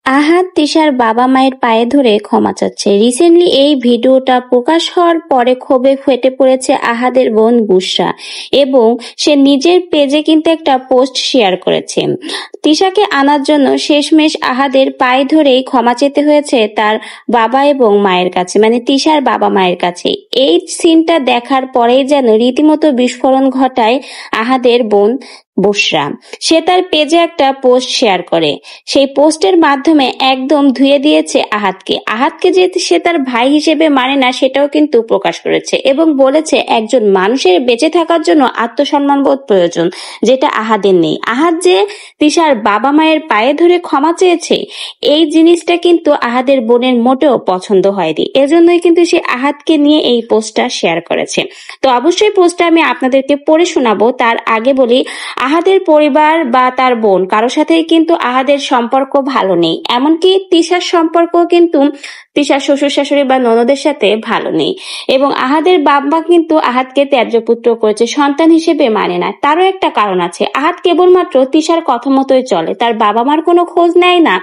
আহাদ তিশার বাবা মায়ের পায়ে ধরে ক্ষমা চাচ্ছে। রিসেন্টলি এই ভিডিওটা প্রকাশ হওয়ার পরে ক্ষোভে ফেটে পড়েছে আহাদের বোন বুশরা এবং সে নিজের পেজে কিন্তু একটা পোস্ট শেয়ার করেছে। তিশাকে আনার জন্য শেষমেশ আহাদের পায়ে ধরেই ক্ষমা চেতে হয়েছে তার বাবা এবং মায়ের কাছে, মানে তিশার বাবা মায়ের কাছে। এই সিনটা দেখার পরেই যেন রীতিমতো বিস্ফোরণ ঘটায় আহাদের বোন বুশরা। সে তার পেজে একটা পোস্ট শেয়ার করে। সেই পোস্টের মাধ্যমে একদম ধুয়ে দিয়েছে আহাদকে যে সে তার ভাই হিসেবে মানে না সেটাও কিন্তু প্রকাশ করেছে এবং বলেছে একজন মানুষের বেঁচে থাকার জন্য আত্মসম্মানবোধ প্রয়োজন, যেটা আহাদের নেই। আহাদ যে তিশার বাবা মায়ের পায়ে ধরে ক্ষমা চেয়েছে এই জিনিসটা কিন্তু আহাদের বোনের মোটেও পছন্দ হয়নি, এজন্যই কিন্তু সে আহাদকে নিয়ে এই পোস্টটা শেয়ার করেছে। তো অবশ্যই পোস্টটা আমি আপনাদেরকে পড়ে শোনাবো। তার আগে বলি, আহাদের পরিবার বা তার বোন কারোর সাথেই কিন্তু আহাদের সম্পর্ক ভালো নেই, এমনকি তিশার সম্পর্ক কিন্তু তিশার শ্বশুর শাশুড়ি বা ননদের সাথে ভালো নেই এবং আহাদের বাবা কিন্তু আহাদকে ত্যায্য পুত্র করেছে, সন্তান হিসেবে মানে না। তারও একটা কারণ আছে, আহাদ কেবলমাত্র তিশার কথা মতোই চলে, তার বাবা মার কোনো খোঁজ নেয় না,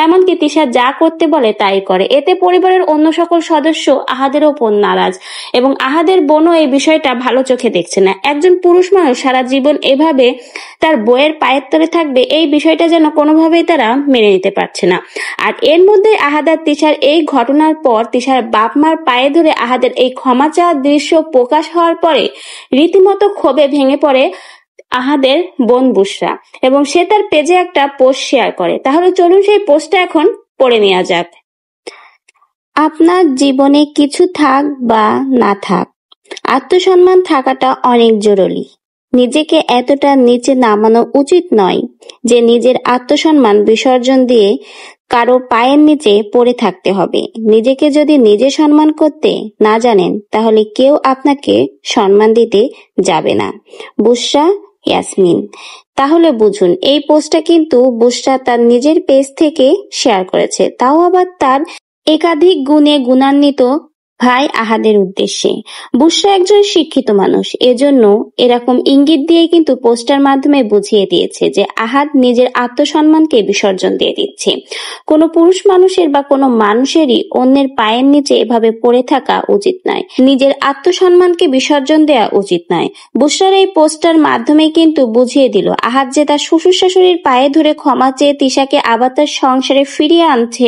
এমনকি তিশা যা করতে বলে তাই করে। এতে পরিবারের অন্য সকল সদস্য আহাদের ওপর নারাজ এবং আহাদের বোনও এই বিষয়টা ভালো চোখে দেখছে না। একজন পুরুষ মানুষ সারা জীবন এভাবে তার বইয়ের পায়ের তলে থাকবে, এই বিষয়টা যেন কোনোভাবেই তারা মেনে নিতে পারছে না। আর এর মধ্যে আহাদ আর তিশার এই ঘটনার পর তিশার বাপ মার পায়ে ধরে আহাদের এই ক্ষমা চাওয়ার দৃশ্য প্রকাশ হওয়ার পরে রীতিমতো ক্ষোভে ভেঙে পড়ে আহাদের বোন বুশরা এবং সে তার পেজে একটা পোস্ট শেয়ার করে। তাহলে চলুন সেই পোস্টটা এখন পড়ে নেওয়া যাক। আপনার জীবনে কিছু থাক বা না থাক, আত্মসম্মান থাকাটা অনেক জরুরি। নিজেকে এতটা নিচে নামানো উচিত নয় যে নিজের আত্মসম্মান বিসর্জন দিয়ে কারো পায়ের নিচে পড়ে থাকতে হবে। নিজেকে যদি নিজে সম্মান করতে না জানেন তাহলে কেউ আপনাকে সম্মান দিতে যাবে না। বুশরা ইয়াসমিন। তাহলে বুঝুন, এই পোস্টটা কিন্তু বুশরা তার নিজের পেজ থেকে শেয়ার করেছে, তাও আবার তার একাধিক গুণে গুণান্বিত ভাই আহাদের উদ্দেশ্যে। বুশরা একজন শিক্ষিত মানুষ, এজন্য এরকম ইঙ্গিত দিয়ে কিন্তু পোস্টার মাধ্যমে বুঝিয়ে দিয়েছে যে আহাদ নিজের আত্মসম্মানকে বিসর্জন দিয়ে দিচ্ছে। কোনো পুরুষ মানুষের বা কোনো মানুষেরই অন্যের পায়ের নিচে এভাবে পড়ে থাকা উচিত নয়, নিজের আত্মসম্মানকে বিসর্জন দেওয়া উচিত নয়। বুশরার এই পোস্টার মাধ্যমে কিন্তু বুঝিয়ে দিল আহাদ যে তার শ্বশুর শাশুড়ির পায়ে ধরে ক্ষমা চেয়ে তিশাকে আবার তার সংসারে ফিরিয়ে আনছে,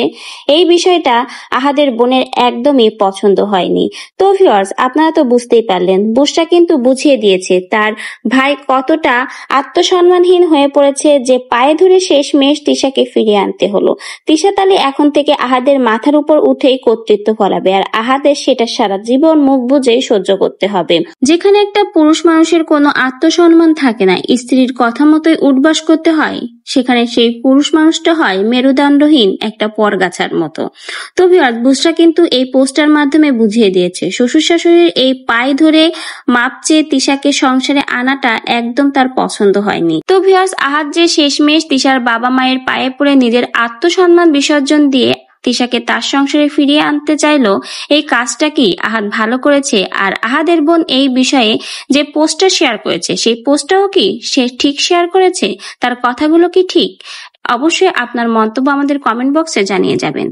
এই বিষয়টা আহাদের বোনের একদমই পছন্দ হয়নি। তো ভিউয়ার্স, আপনারা তো বুঝতেই পারলেন, বুশরা কিন্তু বুঝিয়ে দিয়েছে তার ভাই কতটা আত্মসম্মানহীন হয়ে পড়েছে যে পায়ে ধরে শেষমেশ তিশাকে ফিরিয়ে আনতে হলো। তিশা তাহলে এখন থেকে আহাদের মাথার উপর উঠেই কর্তৃত্ব ফলাবে আর আহাদের সেটা সারা জীবন মুখ বুজেই সহ্য করতে হবে। যেখানে একটা পুরুষ মানুষের কোনো আত্মসম্মান থাকে না, স্ত্রীর কথা মতোই উঠবাস করতে হয়, সেখানে সেই পুরুষ মানুষটা হয় মেরুদণ্ডহীন একটা পরগাছার মতো। তো ভিউয়ার্স, বুশরা কিন্তু এই পোস্টার মাধ্যমে বুঝিয়ে দিয়েছে শ্বশুর শাশুড়ির এই পায়ে ধরে মাপ চেয়ে তিশাকে সংসারে আনাটা একদম তার পছন্দ হয়নি। তো ভিউয়ার্স, আহাদ যে শেষমেশ তিশার বাবা মায়ের পায়ে পড়ে নিজের আত্মসম্মান বিসর্জন দিয়ে তিশাকে তার সংসারে ফিরিয়ে আনতে চাইলো, এই কাজটা কি আহাদ ভালো করেছে? আর আহাদের বোন এই বিষয়ে যে পোস্টটা শেয়ার করেছে সেই পোস্টটাও কি সে ঠিক শেয়ার করেছে? তার কথাগুলো কি ঠিক? অবশ্যই আপনার মন্তব্য আমাদের কমেন্ট বক্সে জানিয়ে যাবেন।